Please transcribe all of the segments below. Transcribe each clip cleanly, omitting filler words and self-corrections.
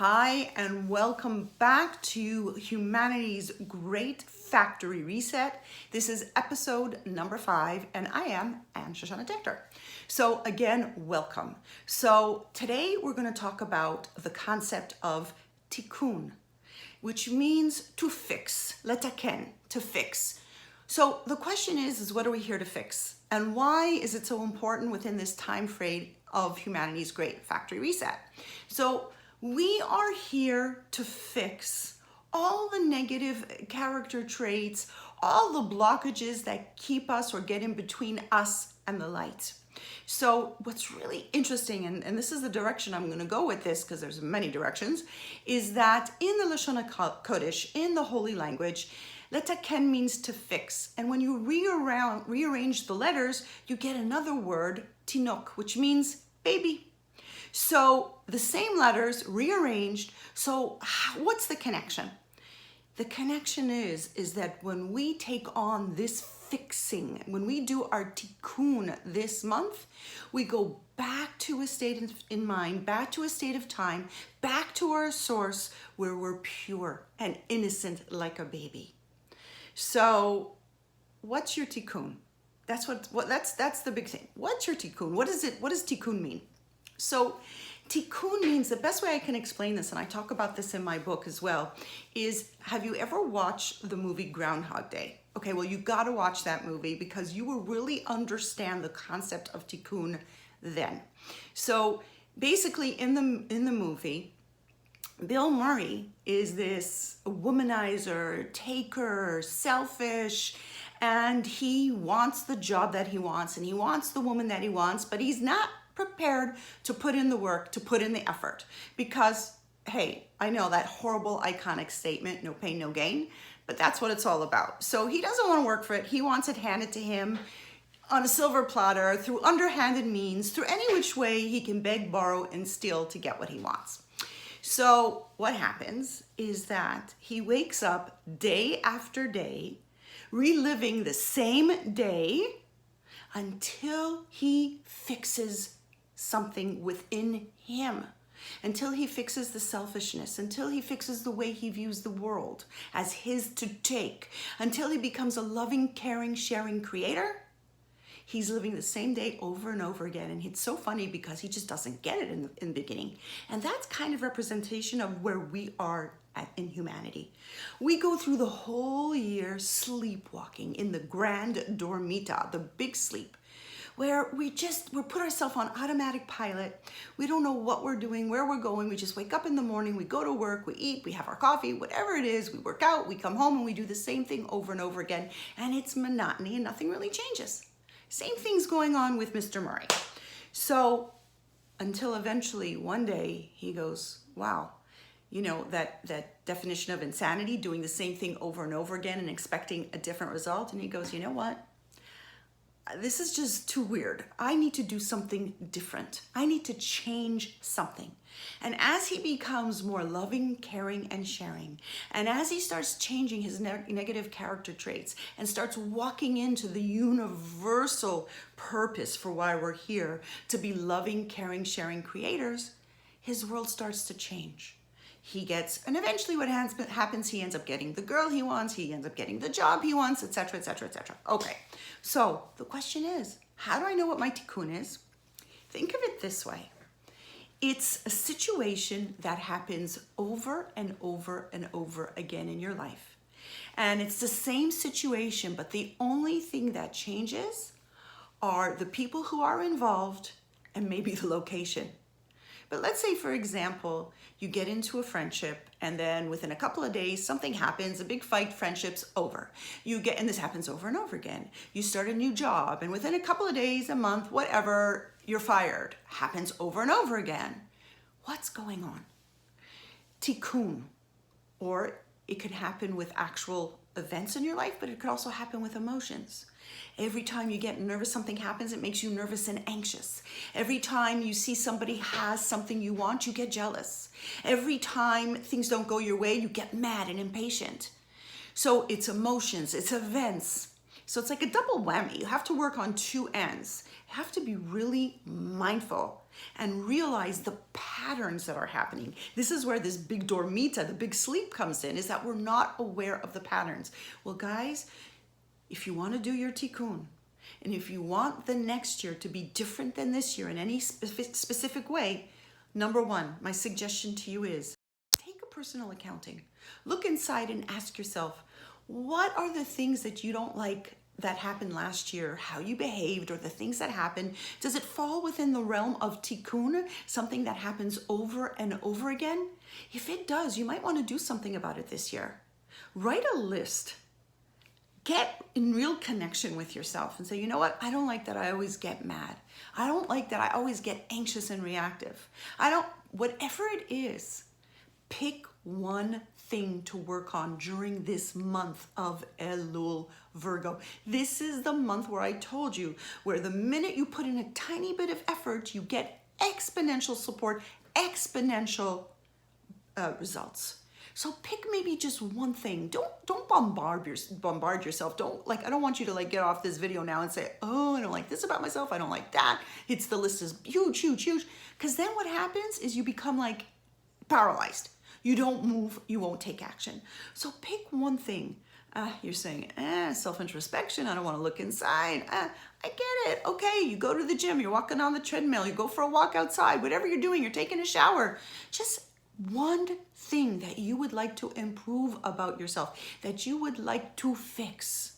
Hi, and welcome back to Humanity's Great Factory Reset. This is episode number 5, and I am Anne Shoshana Dector. So again, welcome. So today we're going to talk about the concept of tikkun, which means to fix, letaken, to fix. So the question is what are we here to fix? And why is it so important within this time frame of humanity's great factory reset? So we are here to fix all the negative character traits, all the blockages that keep us or get in between us and the light. So what's really interesting, and this is the direction I'm going to go with this because there's many directions, is that in the Lashon HaKodesh, in the holy language, letaken means to fix. And when you rearrange the letters, you get another word, tinok, which means baby. So the same letters rearranged. So what's the connection? The connection is that when we take on this fixing, when we do our tikkun this month, we go back to a state in mind, back to a state of time, back to our source where we're pure and innocent like a baby. So what's your tikkun? That's the big thing. What's your tikkun? What is it? What does tikkun mean? So tikkun means, the best way I can explain this, and I talk about this in my book as well, is have you ever watched the movie Groundhog Day? Okay, well, you got to watch that movie because you will really understand the concept of tikkun then. So basically in the movie, Bill Murray is this womanizer, taker, selfish, and he wants the job that he wants and he wants the woman that he wants, but he's not prepared to put in the work, to put in the effort. Because, hey, I know that horrible, iconic statement, no pain, no gain, but that's what it's all about. So he doesn't want to work for it. He wants it handed to him on a silver platter, through underhanded means, through any which way he can beg, borrow, and steal to get what he wants. So what happens is that he wakes up day after day, reliving the same day until he fixes something within him, until he fixes the selfishness, until he fixes the way he views the world as his to take, until he becomes a loving, caring, sharing creator. He's living the same day over and over again. And it's so funny because he just doesn't get it in the beginning. And that's kind of representation of where we are in humanity. We go through the whole year sleepwalking in the grand dormita, the big sleep, where we put ourselves on automatic pilot. We don't know what we're doing, where we're going. We just wake up in the morning, we go to work, we eat, we have our coffee, whatever it is, we work out, we come home, and we do the same thing over and over again. And it's monotony and nothing really changes. Same thing's going on with Mr. Murray. So until eventually one day he goes, wow, you know, that definition of insanity, doing the same thing over and over again and expecting a different result. And he goes, you know what? This is just too weird. I need to do something different. I need to change something. And as he becomes more loving, caring, and sharing, and as he starts changing his negative character traits and starts walking into the universal purpose for why we're here, to be loving, caring, sharing creators, his world starts to change. He gets, and eventually what happens, he ends up getting the girl he wants, he ends up getting the job he wants, etc., etc., etc. Okay, so the question is, how do I know what my tikkun is? Think of it this way. It's a situation that happens over and over and over again in your life. And it's the same situation, but the only thing that changes are the people who are involved and maybe the location. But let's say, for example, you get into a friendship and then within a couple of days, something happens, a big fight, friendship's over. And this happens over and over again. You start a new job and within a couple of days, a month, whatever, you're fired. Happens over and over again. What's going on? Tikkun, or it could happen with actual events in your life, but it could also happen with emotions. Every time you get nervous, something happens, it makes you nervous and anxious. Every time you see somebody has something you want, you get jealous. Every time things don't go your way, you get mad and impatient. So it's emotions, it's events. So it's like a double whammy. You have to work on two ends. You have to be really mindful and realize the patterns that are happening. This is where this big dormita, the big sleep comes in, is that we're not aware of the patterns. Well, guys, if you want to do your tikkun, and if you want the next year to be different than this year in any specific way, number one, my suggestion to you is take a personal accounting. Look inside and ask yourself, what are the things that you don't like that happened last year, how you behaved, or the things that happened? Does it fall within the realm of tikkun, something that happens over and over again? If it does, you might want to do something about it this year. Write a list. Get in real connection with yourself and say, you know what? I don't like that I always get mad. I don't like that I always get anxious and reactive. Whatever it is, pick one thing to work on during this month of Elul, Virgo. This is the month where I told you, where the minute you put in a tiny bit of effort, you get exponential support, exponential results. So pick maybe just one thing. Don't bombard yourself. I don't want you to get off this video now and say, oh, I don't like this about myself. I don't like that. The list is huge, huge, huge. Because then what happens is you become paralyzed. You don't move, you won't take action. So pick one thing. You're saying, self-introspection, I don't want to look inside. I get it. Okay, you go to the gym, you're walking on the treadmill, you go for a walk outside, whatever you're doing, you're taking a shower. Just one thing that you would like to improve about yourself, that you would like to fix.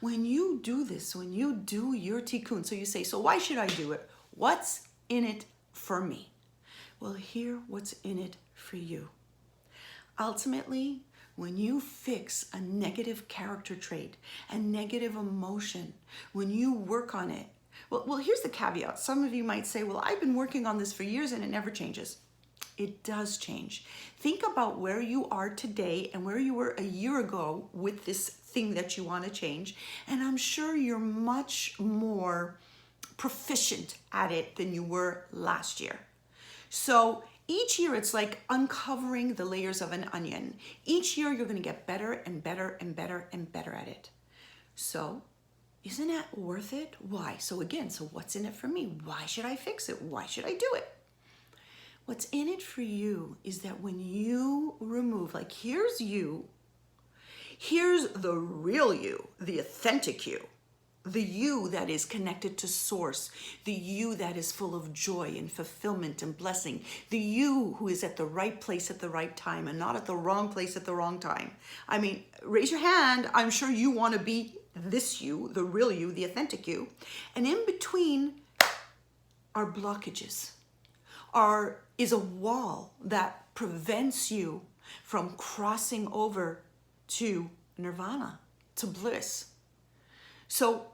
When you do this, when you do your tikkun, so you say, so why should I do it? What's in it for me? Well, hear what's in it for you. Ultimately, when you fix a negative character trait, a negative emotion, when you work on it, well, here's the caveat. Some of you might say, well, I've been working on this for years and it never changes. It does change. Think about where you are today and where you were a year ago with this thing that you want to change. And I'm sure you're much more proficient at it than you were last year. So each year it's like uncovering the layers of an onion. Each year you're going to get better and better and better and better at it. So isn't that worth it? Why? So what's in it for me? Why should I fix it? Why should I do it? What's in it for you is that when you remove, here's you, here's the real you, the authentic you, the you that is connected to source, the you that is full of joy and fulfillment and blessing, the you who is at the right place at the right time and not at the wrong place at the wrong time. I mean, raise your hand. I'm sure you want to be this you, the real you, the authentic you. And in between are blockages. Is a wall that prevents you from crossing over to nirvana, to bliss. So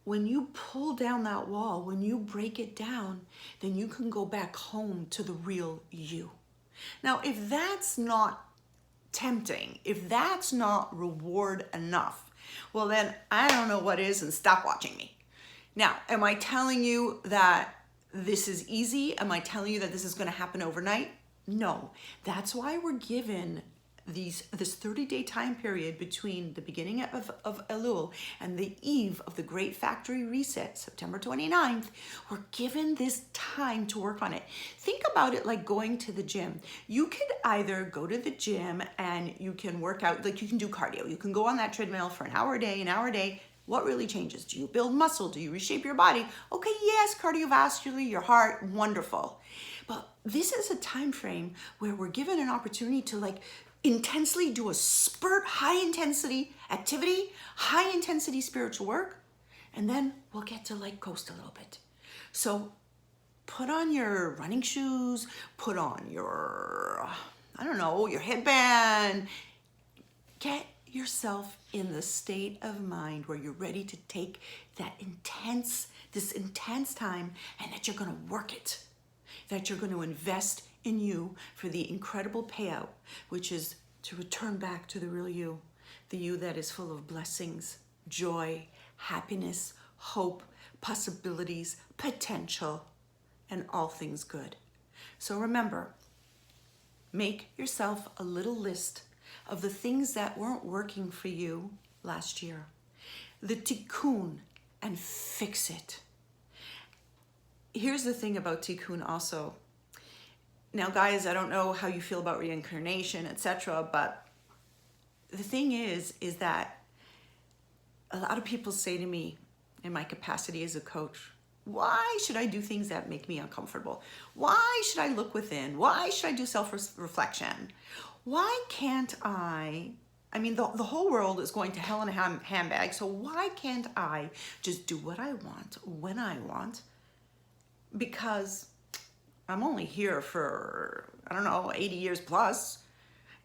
when you pull down that wall, when you break it down, then you can go back home to the real you. Now, if that's not tempting, if that's not reward enough, well then I don't know what is, and stop watching me. Now, am I telling you that this is easy? Am I telling you that this is going to happen overnight? No. That's why we're given this 30-day time period between the beginning of Elul and the eve of the Great Factory Reset, September 29th. We're given this time to work on it. Think about it like going to the gym. You could either go to the gym and you can work out, you can do cardio. You can go on that treadmill for an hour a day. What really changes? Do you build muscle? Do you reshape your body? Okay, yes, cardiovascularly, your heart, wonderful. But this is a time frame where we're given an opportunity to intensely do a spurt, high intensity activity, high intensity spiritual work, and then we'll get to coast a little bit. So put on your running shoes, put on your, your headband, get yourself in the state of mind where you're ready to take this intense time, and that you're going to work it, that you're going to invest in you for the incredible payout, which is to return back to the real you, the you that is full of blessings, joy, happiness, hope, possibilities, potential, and all things good. So remember, make yourself a little list of the things that weren't working for you last year. The tikkun, and fix it. here's the thing about Tikkun also. Now, guys, I don't know how you feel about reincarnation, etc., but the thing is that a lot of people say to me, in my capacity as a coach, why should I do things that make me uncomfortable? Why should I look within? Why should I do self-reflection? Why can't I mean, the whole world is going to hell in a handbag, so why can't I just do what I want, when I want? Because I'm only here for, I don't know, 80 years plus.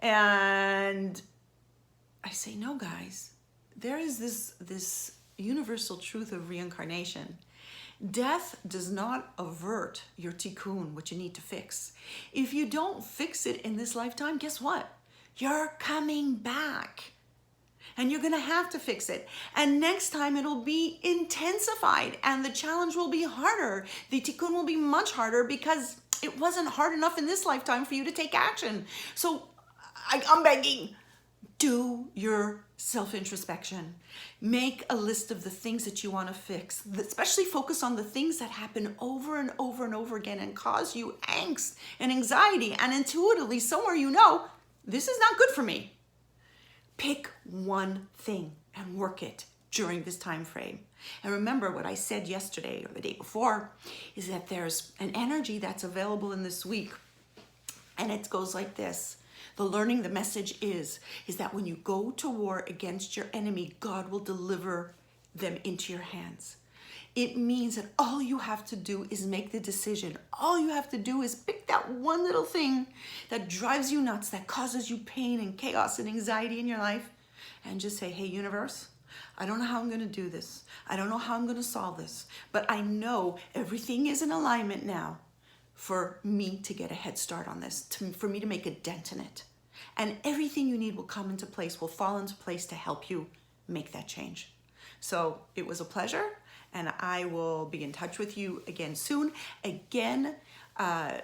And I say, no, guys, there is this universal truth of reincarnation. Death does not avert your tikkun, what you need to fix. If you don't fix it in this lifetime, guess what? You're coming back. And you're gonna have to fix it. And next time it'll be intensified and the challenge will be harder. The tikkun will be much harder because it wasn't hard enough in this lifetime for you to take action. So I'm begging, do your self-introspection. Make a list of the things that you want to fix, especially focus on the things that happen over and over and over again and cause you angst and anxiety, and intuitively somewhere you know, this is not good for me. Pick one thing and work it during this time frame. And remember what I said yesterday or the day before is that there's an energy that's available in this week, and it goes like this. The message is that when you go to war against your enemy, God will deliver them into your hands. It means that all you have to do is make the decision. All you have to do is pick that one little thing that drives you nuts, that causes you pain and chaos and anxiety in your life, and just say, hey, universe, I don't know how I'm going to do this. I don't know how I'm going to solve this, but I know everything is in alignment now for me to get a head start on this, for me to make a dent in it. And everything you need will come into place, will fall into place to help you make that change. So it was a pleasure, and I will be in touch with you again soon. Again,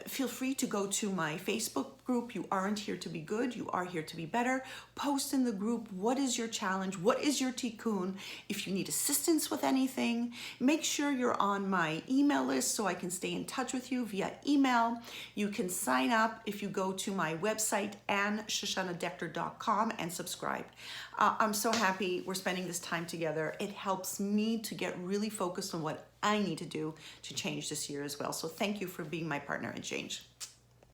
feel free to go to my Facebook group. You aren't here to be good, you are here to be better. Post in the group, what is your challenge? What is your tikkun? If you need assistance with anything, make sure you're on my email list so I can stay in touch with you via email. You can sign up if you go to my website, AnnShoshanaDechter.com, and subscribe. I'm so happy we're spending this time together. It helps me to get really focused on what I need to do to change this year as well. So thank you for being my partner in change.